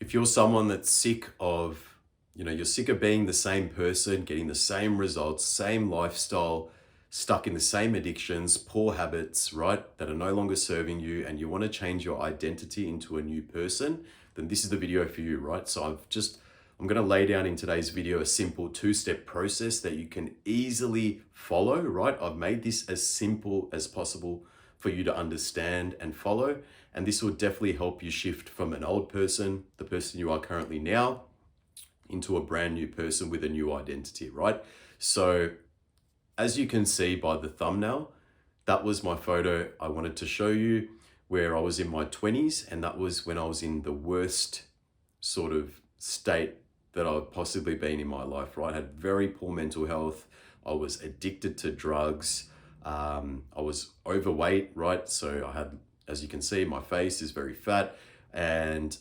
if you're someone that's sick of, you're sick of being the same person, getting the same results, same lifestyle, stuck in the same addictions, poor habits, right, that are no longer serving you, and you want to change your identity into a new person, then this is the video for you, right? So I'm going to lay down in today's video a simple 2-step process that you can easily follow, right? I've made this as simple as possible for you to understand and follow. And this will definitely help you shift from an old person, the person you are currently now, into a brand new person with a new identity, right? So as you can see by the thumbnail, that was my photo I wanted to show you, where I was in my 20s, and that was when I was in the worst sort of state that I've possibly been in my life, right? I had very poor mental health. I was addicted to drugs. I was overweight, right? So I had, as you can see, my face is very fat, and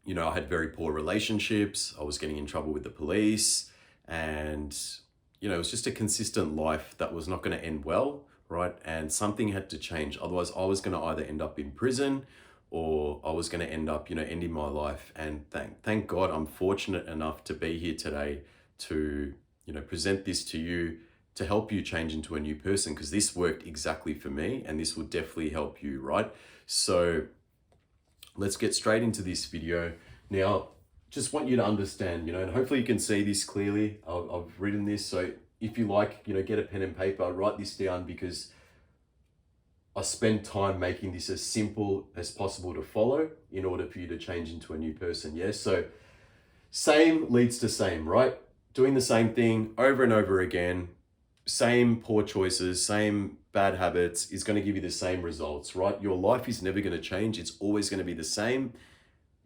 I had very poor relationships. I was getting in trouble with the police, and it was just a consistent life that was not going to end well, right? And something had to change. Otherwise, I was going to either end up in prison, or I was going to end up, ending my life. And thank God I'm fortunate enough to be here today to, present this to you, to help you change into a new person, because this worked exactly for me, and this will definitely help you, right? So let's get straight into this video. Now, just want you to understand, and hopefully you can see this clearly. I've written this, so if you like, get a pen and paper, write this down, because I spend time making this as simple as possible to follow in order for you to change into a new person. Yeah, so same leads to same, right? Doing the same thing over and over again, same poor choices, same bad habits is going to give you the same results, right? Your life is never going to change. It's always going to be the same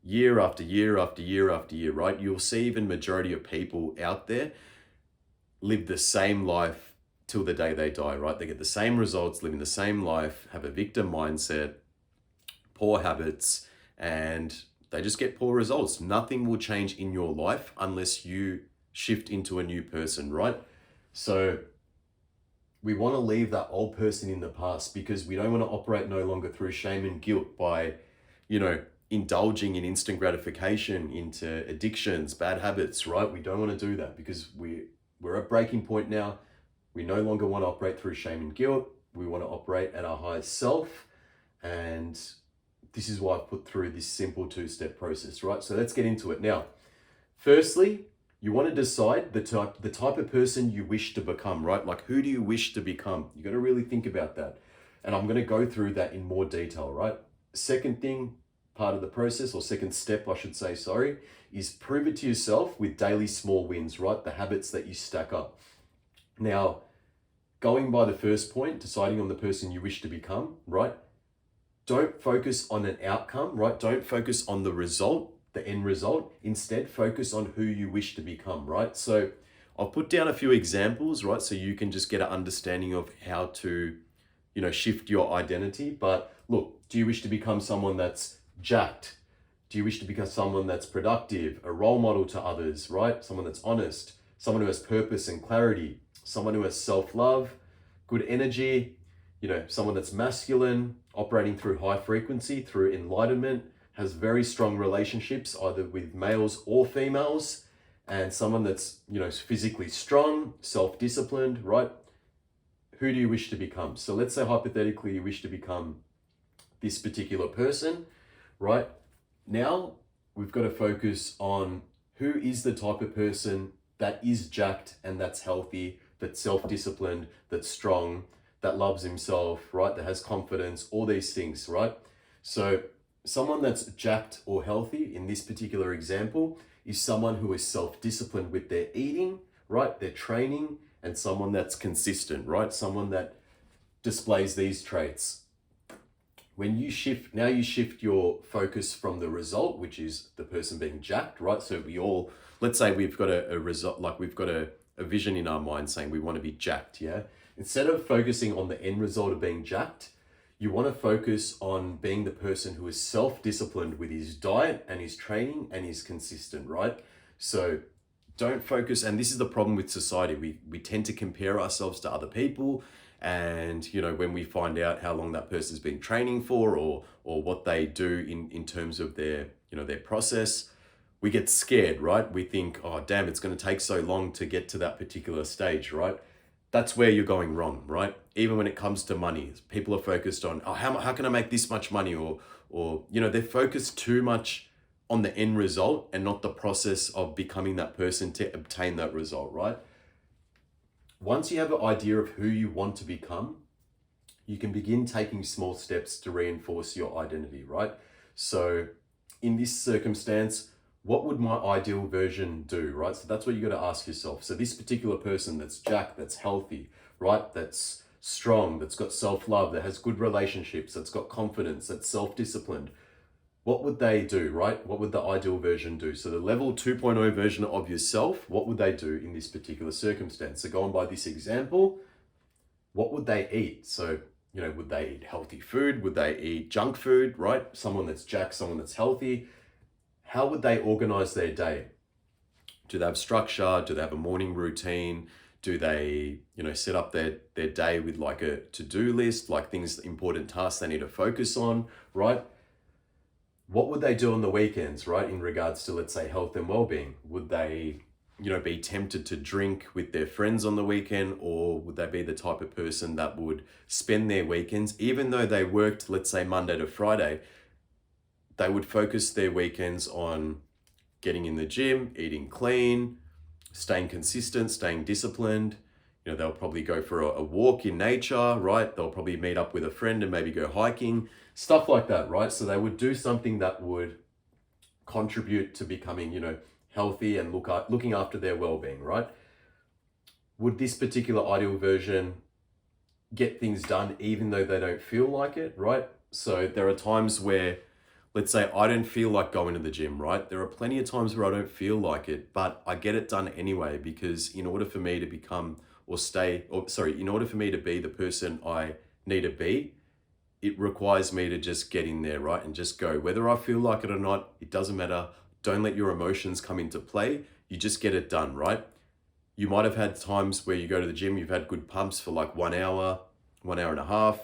year after year after year after year, right? You'll see even majority of people out there live the same life till the day they die, right? They get the same results, living the same life, have a victim mindset, poor habits, and they just get poor results. Nothing will change in your life unless you shift into a new person, right? So we want to leave that old person in the past, because we don't want to operate no longer through shame and guilt by, indulging in instant gratification, into addictions, bad habits, right? We don't want to do that, because we're at breaking point now. We no longer want to operate through shame and guilt. We want to operate at our highest self. And this is why I've put through this simple 2-step process, right? So let's get into it. Now, firstly, you want to decide the type of person you wish to become, right? Like, who do you wish to become? You got to really think about that. And I'm going to go through that in more detail, right? Second thing, part of the process, or second step, I should say, sorry, is prove it to yourself with daily small wins, right? The habits that you stack up. Now, going by the first point, deciding on the person you wish to become, right? Don't focus on an outcome, right? Don't focus on the result, the end result. Instead, focus on who you wish to become, right? So I'll put down a few examples, right? So you can just get an understanding of how to, shift your identity. But look, do you wish to become someone that's jacked? Do you wish to become someone that's productive, a role model to others, right? Someone that's honest, someone who has purpose and clarity, someone who has self-love, good energy, someone that's masculine, operating through high frequency, through enlightenment, has very strong relationships, either with males or females, and someone that's, physically strong, self-disciplined, right? Who do you wish to become? So let's say hypothetically you wish to become this particular person, right? Now we've got to focus on who is the type of person that is jacked and that's healthy, that's self-disciplined, that's strong, that loves himself, right? That has confidence, all these things, right? So someone that's jacked or healthy in this particular example is someone who is self-disciplined with their eating, right? Their training, and someone that's consistent, right? Someone that displays these traits. When you shift, now you shift your focus from the result, which is the person being jacked, right? So let's say we've got a result, like we've got a vision in our mind saying we want to be jacked, yeah? Instead of focusing on the end result of being jacked, you want to focus on being the person who is self-disciplined with his diet and his training and is consistent, right? So don't focus, and this is the problem with society. We tend to compare ourselves to other people, And, when we find out how long that person's been training for, or what they do in terms of their, their process, we get scared, right? We think, oh, damn, it's going to take so long to get to that particular stage, right? That's where you're going wrong, right? Even when it comes to money, people are focused on, oh, how can I make this much money? Or they're focused too much on the end result and not the process of becoming that person to obtain that result, right? Once you have an idea of who you want to become, you can begin taking small steps to reinforce your identity, right? So in this circumstance, what would my ideal version do, right? So that's what you got to ask yourself. So this particular person that's jacked, that's healthy, right? That's strong, that's got self-love, that has good relationships, that's got confidence, that's self-disciplined. What would they do, right? What would the ideal version do? So the level 2.0 version of yourself, what would they do in this particular circumstance? So going by this example, what would they eat? So, would they eat healthy food? Would they eat junk food, right? Someone that's jacked, someone that's healthy. How would they organize their day? Do they have structure? Do they have a morning routine? Do they, set up their day with like a to-do list, like things, important tasks they need to focus on, right? What would they do on the weekends, right? In regards to, let's say, health and well-being. Would they, be tempted to drink with their friends on the weekend, or would they be the type of person that would spend their weekends, even though they worked, let's say, Monday to Friday, they would focus their weekends on getting in the gym, eating clean, staying consistent, staying disciplined. They'll probably go for a walk in nature, right? They'll probably meet up with a friend and maybe go hiking, stuff like that, right? So they would do something that would contribute to becoming, healthy and looking after their well-being, right? Would this particular ideal version get things done even though they don't feel like it, right? So there are times where, let's say, I don't feel like going to the gym, right? There are plenty of times where I don't feel like it, but I get it done anyway, because in order for me to in order for me to be the person I need to be, it requires me to just get in there, right? And just go. Whether I feel like it or not, it doesn't matter. Don't let your emotions come into play. You just get it done, right? You might have had times where you go to the gym, you've had good pumps for like 1 hour, 1 hour and a half,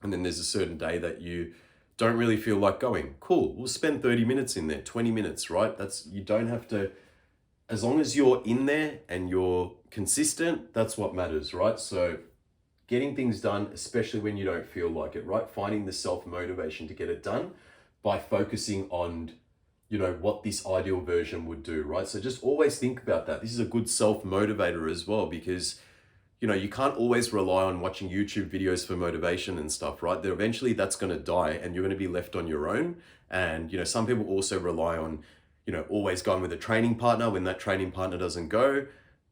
and then there's a certain day that you don't really feel like going. Cool, we'll spend 30 minutes in there, 20 minutes, right? You don't have to, as long as you're in there and you're consistent, that's what matters, right? So getting things done, especially when you don't feel like it, right? Finding the self-motivation to get it done by focusing on, what this ideal version would do, right? So just always think about that. This is a good self-motivator as well, because, you can't always rely on watching YouTube videos for motivation and stuff, right? Eventually that's going to die and you're going to be left on your own. And, some people also rely on, always going with a training partner. When that training partner doesn't go,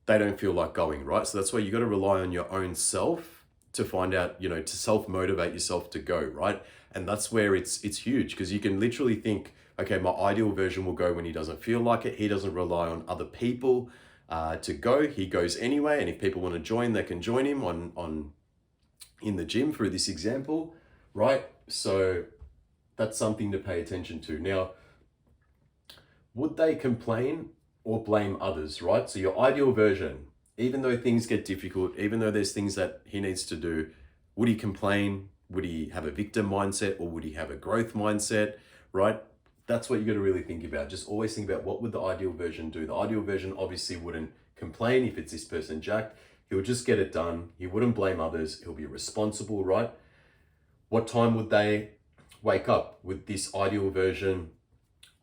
they don't feel like going, right? So that's why you got to rely on your own self to find out, to self-motivate yourself to go, right? And that's where it's huge, because you can literally think, okay, my ideal version will go when he doesn't feel like it. He doesn't rely on other people to go. He goes anyway. And if people want to join, they can join him in the gym through this example, right? So that's something to pay attention to. Now, would they complain or blame others, right? So your ideal version, even though things get difficult, even though there's things that he needs to do, would he complain? Would he have a victim mindset, or would he have a growth mindset, right? That's what you got to really think about. Just always think about, what would the ideal version do? The ideal version obviously wouldn't complain if it's this person jacked. He would just get it done. He wouldn't blame others. He'll be responsible, right? What time would they wake up? Would this ideal version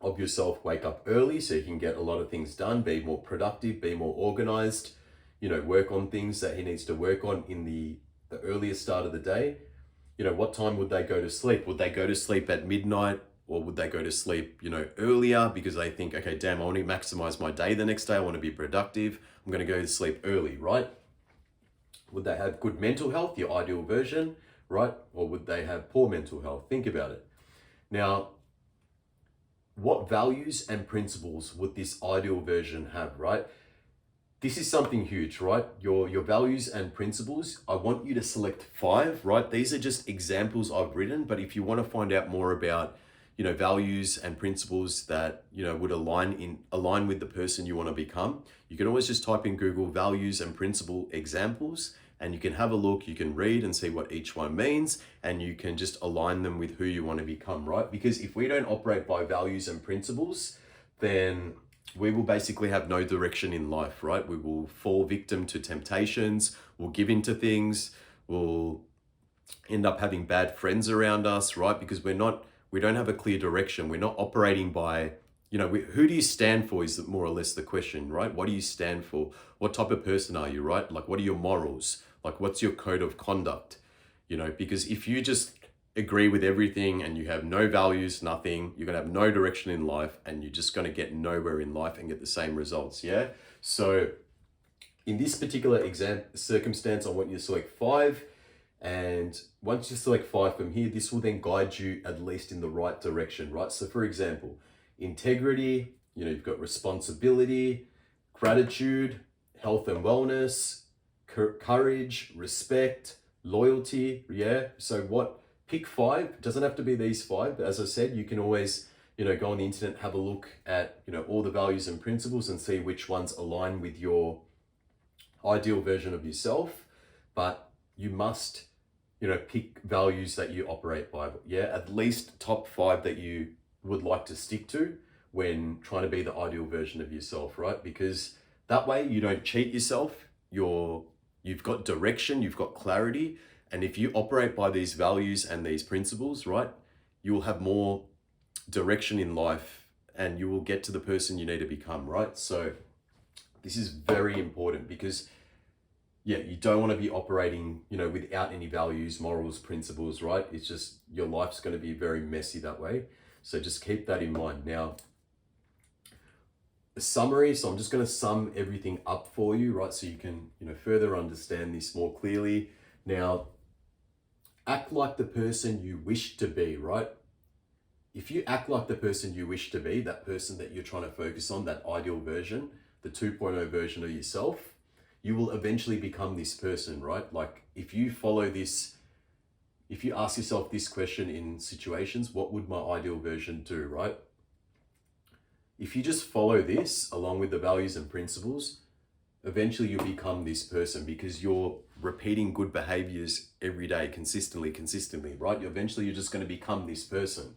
of yourself wake up early so you can get a lot of things done, be more productive, be more organized, work on things that he needs to work on in the earliest start of the day? What time would they go to sleep? Would they go to sleep at midnight, or would they go to sleep, earlier because they think, okay, damn, I want to maximize my day the next day. I want to be productive. I'm going to go to sleep early, right? Would they have good mental health, your ideal version, right? Or would they have poor mental health? Think about it. Now, what values and principles would this ideal version have, right? This is something huge, right? Your values and principles. I want you to select 5, right? These are just examples I've written, but if you want to find out more about, values and principles that, would align with the person you want to become, you can always just type in Google values and principle examples, and you can have a look, you can read and see what each one means, and you can just align them with who you want to become, right? Because if we don't operate by values and principles, then we will basically have no direction in life, right? We will fall victim to temptations, we'll give into things, we'll end up having bad friends around us, right? Because we don't have a clear direction. We're not operating by, who do you stand for is more or less the question, right? What do you stand for? What type of person are you, right? Like, what are your morals? Like, what's your code of conduct? Because if you just agree with everything and you have no values, nothing, you're going to have no direction in life, and you're just going to get nowhere in life and get the same results. Yeah. So in this particular circumstance, I want you to select 5. And once you select 5 from here, this will then guide you at least in the right direction, right? So for example, integrity, you've got responsibility, gratitude, health and wellness, courage, respect, loyalty. Yeah. So pick 5. It doesn't have to be these 5, but as I said, you can always, go on the internet, have a look at, all the values and principles and see which ones align with your ideal version of yourself. But you must, pick values that you operate by. Yeah. At least top 5 that you would like to stick to when trying to be the ideal version of yourself, right? Because that way you don't cheat yourself. You've got direction, you've got clarity. And if you operate by these values and these principles, right, you will have more direction in life and you will get to the person you need to become, right? So this is very important because you don't want to be operating, without any values, morals, principles, right? It's just, your life's going to be very messy that way. So just keep that in mind. Now, a summary. So I'm just going to sum everything up for you, right? So you can, further understand this more clearly. Now, act like the person you wish to be, right? If you act like the person you wish to be, that person that you're trying to focus on, that ideal version, the 2.0 version of yourself, you will eventually become this person, right? Like if you ask yourself this question in situations, what would my ideal version do, right? If you just follow this along with the values and principles, eventually you'll become this person because you're repeating good behaviors every day, consistently, right? Eventually you're just going to become this person.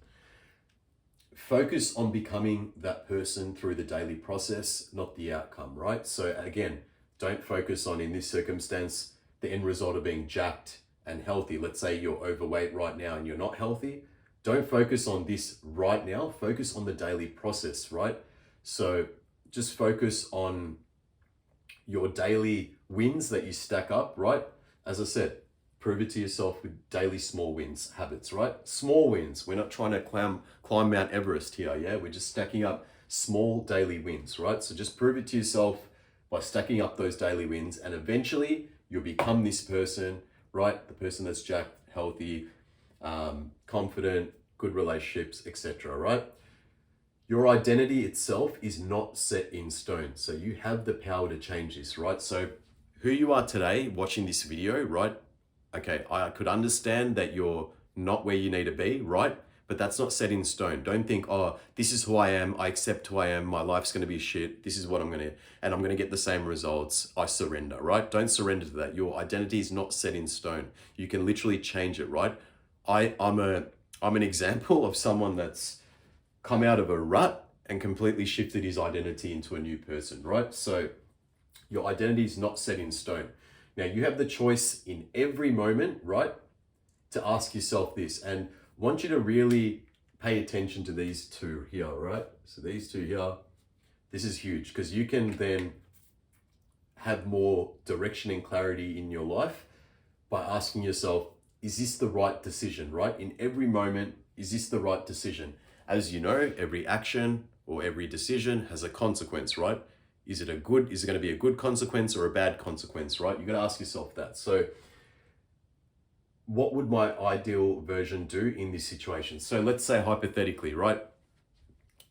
Focus on becoming that person through the daily process, not the outcome, right? So again, don't focus on, in this circumstance, the end result of being jacked and healthy. Let's say you're overweight right now and you're not healthy. Don't focus on this right now. Focus on the daily process, right? So just focus on your daily wins that you stack up, right? As I said, prove it to yourself with daily small wins habits, right? Small wins. We're not trying to climb Mount Everest here, yeah? We're just stacking up small daily wins, right? So just prove it to yourself by stacking up those daily wins, and eventually you'll become this person, right? The person that's jacked, healthy, confident, good relationships, etc., right? Your identity itself is not set in stone. So you have the power to change this, right? So who you are today watching this video, right? Okay, I could understand that you're not where you need to be, right? But that's not set in stone. Don't think, oh, this is who I am. I accept who I am. My life's going to be shit. This is what I'm going to get the same results. I surrender, right? Don't surrender to that. Your identity is not set in stone. You can literally change it, right? I'm an example of someone that's come out of a rut and completely shifted his identity into a new person, right? So your identity is not set in stone. Now you have the choice in every moment, right, to ask yourself this. And I want you to really pay attention to these two here, right? So these two here, this is huge because you can then have more direction and clarity in your life by asking yourself, is this the right decision, right? In every moment, is this the right decision? As you know, every action or every decision has a consequence, right? Is it going to be a good consequence or a bad consequence, right? You've got to ask yourself that. So what would my ideal version do in this situation? So let's say hypothetically, right?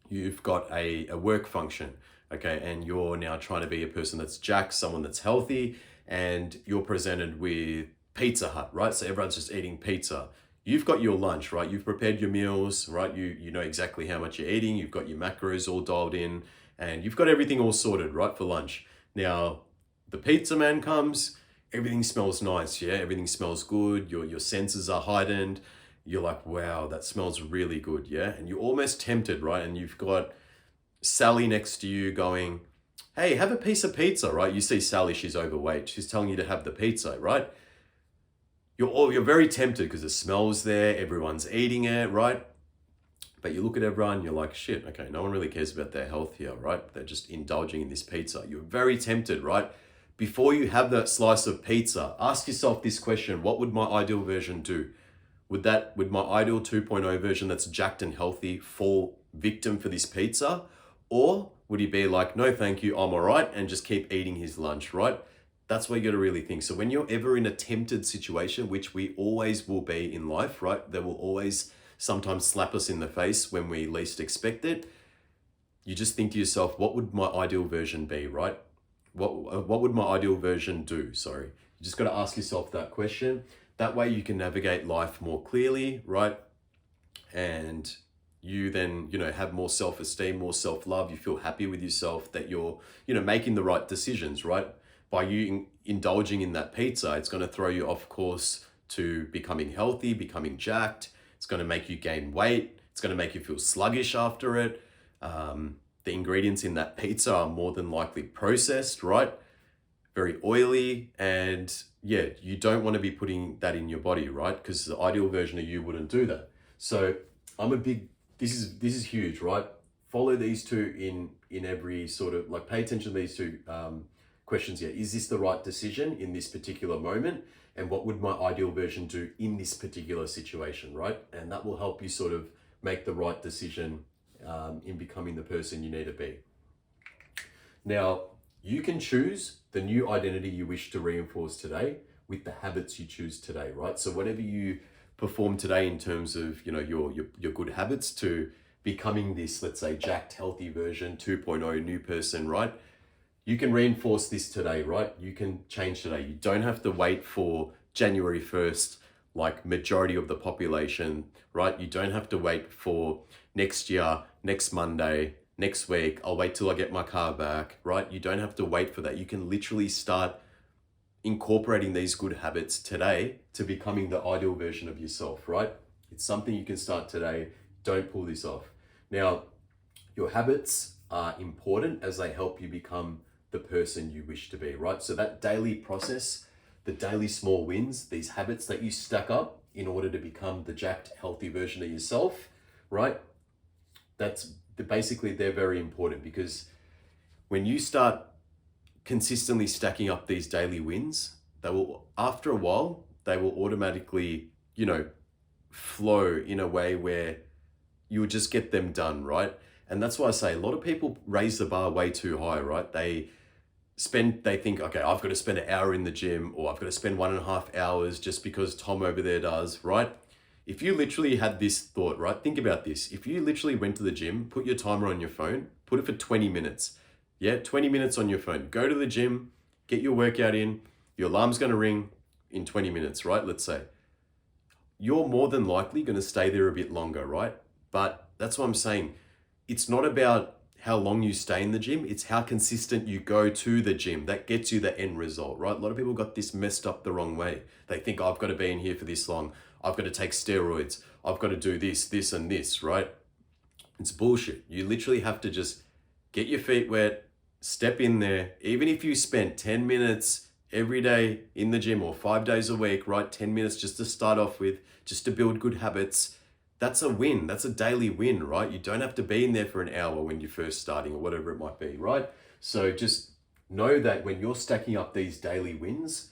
You've got a work function, okay? And you're now trying to be a person that's jacked, someone that's healthy, and you're presented with Pizza Hut, right? So everyone's just eating pizza. You've got your lunch, right? You've prepared your meals, right? You know exactly how much you're eating. You've got your macros all dialed in and you've got everything all sorted, right, for lunch. Now, the pizza man comes, everything smells nice, yeah? Everything smells good, your senses are heightened. You're like, wow, that smells really good, yeah? And you're almost tempted, right? And you've got Sally next to you going, hey, have a piece of pizza, right? You see Sally, she's overweight. She's telling you to have the pizza, right? You're very tempted because the smell's there, everyone's eating it, right? But you look at everyone, you're like, shit, okay, no one really cares about their health here, right? They're just indulging in this pizza. You're very tempted, right? Before you have that slice of pizza, ask yourself this question: what would my ideal version do? Would my ideal 2.0 version that's jacked and healthy fall victim for this pizza? Or would he be like, no, thank you, I'm all right, and just keep eating his lunch, right? That's what you got to really think. So when you're ever in a tempted situation, which we always will be in life, right? They will always sometimes slap us in the face when we least expect it. You just think to yourself, what would my ideal version be, right? What would my ideal version do? Sorry. You just got to ask yourself that question. That way you can navigate life more clearly, right? And you then, have more self-esteem, more self-love. You feel happy with yourself that you're, making the right decisions, right? By you indulging in that pizza, it's going to throw you off course to becoming healthy, becoming jacked. It's going to make you gain weight. It's going to make you feel sluggish after it. The ingredients in that pizza are more than likely processed, right? Very oily, and yeah, you don't want to be putting that in your body, right? Because the ideal version of you wouldn't do that. So this is huge, right? Follow these two in every sort of, like, pay attention to these two questions here. Is this the right decision in this particular moment? And what would my ideal version do in this particular situation, right? And that will help you sort of make the right decision in becoming the person you need to be. Now, you can choose the new identity you wish to reinforce today with the habits you choose today, right? So whatever you perform today in terms of, your good habits to becoming this, let's say, jacked, healthy version, 2.0 new person, right? You can reinforce this today, right? You can change today. You don't have to wait for January 1st, like majority of the population, right? You don't have to wait for next year, next Monday, next week. I'll wait till I get my car back, right? You don't have to wait for that. You can literally start incorporating these good habits today to becoming the ideal version of yourself, right? It's something you can start today. Don't pull this off. Now, your habits are important as they help you become the person you wish to be, right? So that daily process, the daily small wins, these habits that you stack up in order to become the jacked, healthy version of yourself, right? They're very important, because when you start consistently stacking up these daily wins, after a while, they will automatically, flow in a way where you'll just get them done, right? And that's why I say a lot of people raise the bar way too high, right? They think, okay, I've got to spend an hour in the gym, or I've got to spend 1.5 hours just because Tom over there does, right? If you literally had this thought, right? Think about this. If you literally went to the gym, put your timer on your phone, put it for 20 minutes. Yeah, 20 minutes on your phone. Go to the gym, get your workout in, your alarm's going to ring in 20 minutes, right? Let's say. You're more than likely going to stay there a bit longer, right? But that's what I'm saying. It's not about how long you stay in the gym, it's how consistent you go to the gym. That gets you the end result, right? A lot of people got this messed up the wrong way. They think, I've got to be in here for this long. I've got to take steroids. I've got to do this, this, and this, right? It's bullshit. You literally have to just get your feet wet, step in there. Even if you spent 10 minutes every day in the gym, or 5 days a week, right? 10 minutes just to start off with, just to build good habits. That's a win. That's a daily win, right? You don't have to be in there for an hour when you're first starting, or whatever it might be, right? So just know that when you're stacking up these daily wins,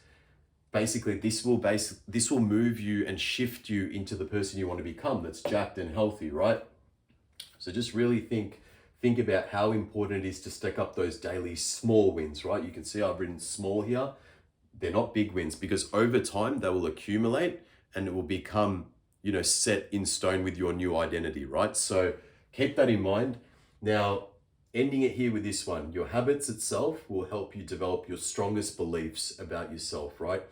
basically this will move you and shift you into the person you want to become, that's jacked and healthy, right? So just really think about how important it is to stack up those daily small wins, right? You can see I've written small here. They're not big wins, because over time they will accumulate and it will become, set in stone with your new identity, right? So keep that in mind. Now, ending it here with this one: your habits itself will help you develop your strongest beliefs about yourself, right?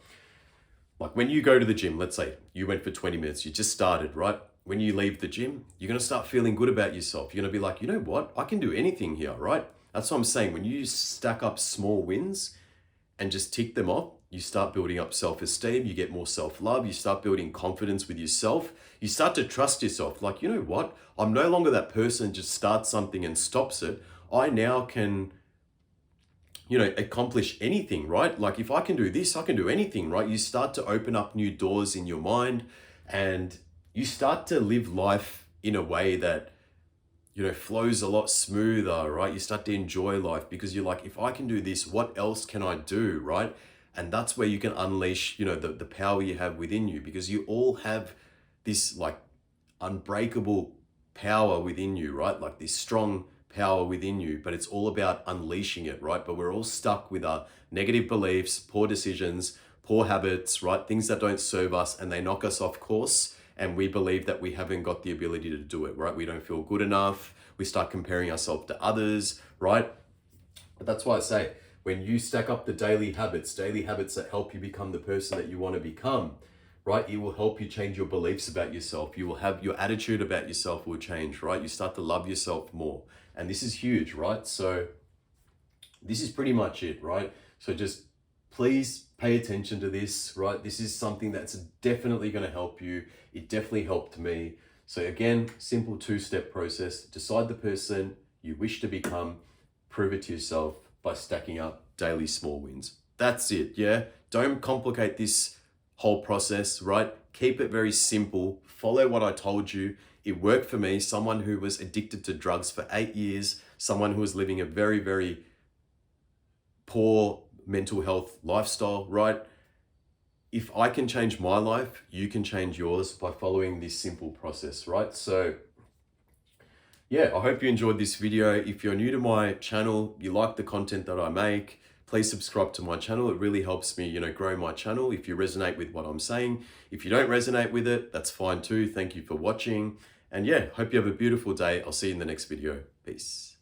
Like when you go to the gym, let's say you went for 20 minutes, you just started, right? When you leave the gym, you're going to start feeling good about yourself. You're going to be like, you know what? I can do anything here, right? That's what I'm saying. When you stack up small wins and just tick them off, you start building up self-esteem, you get more self-love, you start building confidence with yourself, you start to trust yourself. Like, you know what? I'm no longer that person who just starts something and stops it. I now can, accomplish anything, right? Like if I can do this, I can do anything, right? You start to open up new doors in your mind, and you start to live life in a way that, flows a lot smoother, right? You start to enjoy life because you're like, if I can do this, what else can I do, right? And that's where you can unleash, the power you have within you, because you all have this like unbreakable power within you, right? Like this strong power within you, but it's all about unleashing it, right? But we're all stuck with our negative beliefs, poor decisions, poor habits, right? Things that don't serve us and they knock us off course. And we believe that we haven't got the ability to do it, right? We don't feel good enough. We start comparing ourselves to others, right? But that's why I say, when you stack up the daily habits that help you become the person that you want to become, right? It will help you change your beliefs about yourself. You will have your attitude about yourself will change, right? You start to love yourself more. And this is huge, right? So this is pretty much it, right? So just please pay attention to this, right? This is something that's definitely going to help you. It definitely helped me. So again, simple 2-step process. Decide the person you wish to become. Prove it to yourself by stacking up daily small wins. That's it, yeah? Don't complicate this whole process, right? Keep it very simple. Follow what I told you. It worked for me, someone who was addicted to drugs for 8 years, someone who was living a very, very poor mental health lifestyle, right? If I can change my life, you can change yours by following this simple process, right? So yeah, I hope you enjoyed this video. If you're new to my channel, you like the content that I make, please subscribe to my channel. It really helps me, grow my channel if you resonate with what I'm saying. If you don't resonate with it, that's fine too. Thank you for watching. And yeah, hope you have a beautiful day. I'll see you in the next video. Peace.